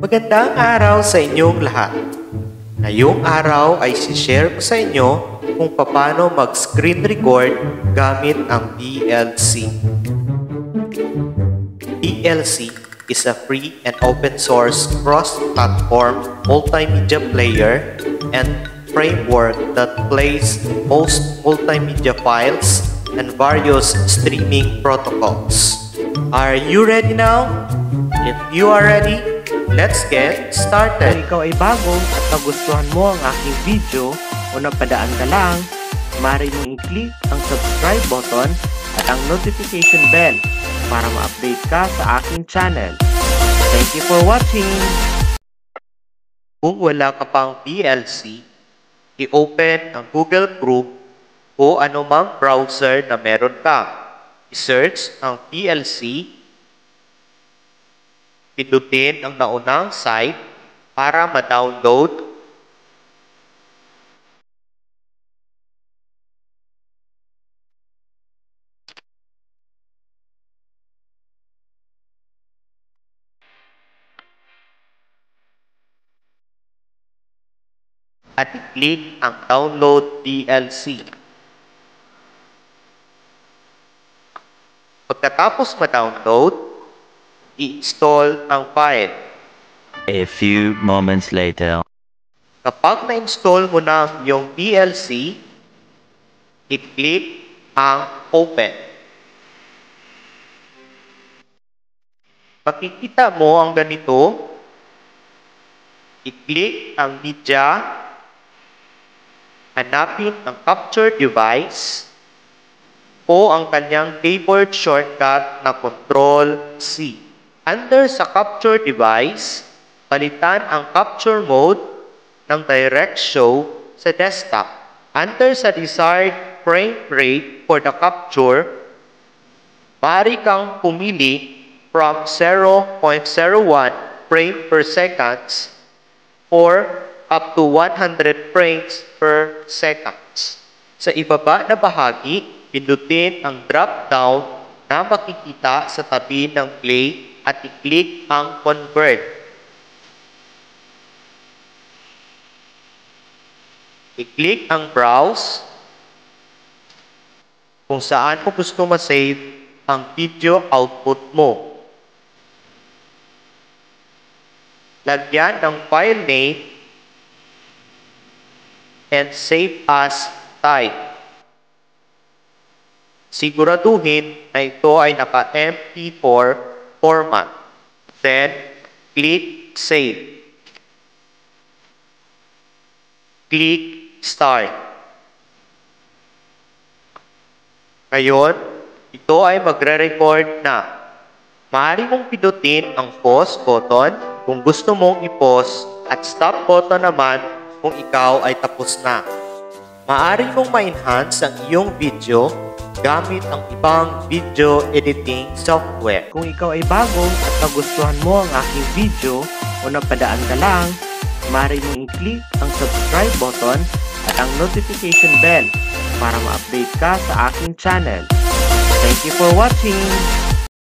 Magandang araw sa inyong lahat. Ngayong araw ay share ko sa inyo kung paano mag-screen record gamit ang VLC. VLC is a free and open source cross-platform multimedia player and framework that plays most multimedia files and various streaming protocols. Are you ready now? If you are ready, let's get started! Kung ikaw ay bago at nagustuhan mo ang aking video o napadaan ka lang, maaari mong i-click ang subscribe button at ang notification bell para ma-update ka sa aking channel. Thank you for watching! Kung wala ka pang VLC, i-open ang Google Chrome o anumang browser na meron ka. I-search ang VLC, pindutin ang naunang site para ma-download. At i-click ang Download VLC. Pagkatapos ma-download, i-install ang file. A few moments later. Kapag na-install mo na yung VLC, i-click ang Open. Makikita mo ang ganito. I-click ang Media, hanapin ang Capture Device o ang kanyang keyboard shortcut na Ctrl-C. Under sa Capture Device, palitan ang Capture Mode ng Direct Show sa desktop. Under sa desired frame rate for the capture, maaari kang pumili from 0.01 frame per second or up to 100 frames per second. Sa ibaba na bahagi, pindutin ang drop-down na makikita sa tabi ng play at i-click ang Convert. I-click ang Browse kung saan mo gusto ma-save ang video output mo. Lagyan ng file name and save as type. Siguraduhin na ito ay naka-MP4 format. Then, click Save. Click Start. Ngayon, ito ay magre-record na. Maaari mong pindutin ang pause button kung gusto mong i-pause at stop button naman kung ikaw ay tapos na. Maaari mong ma-enhance ang iyong video gamit ang ibang video editing software. Kung ikaw ay bago at nagustuhan mo ang aking video o napadaan ka lang, maaari mong i-click ang subscribe button at ang notification bell para ma-update ka sa aking channel. Thank you for watching!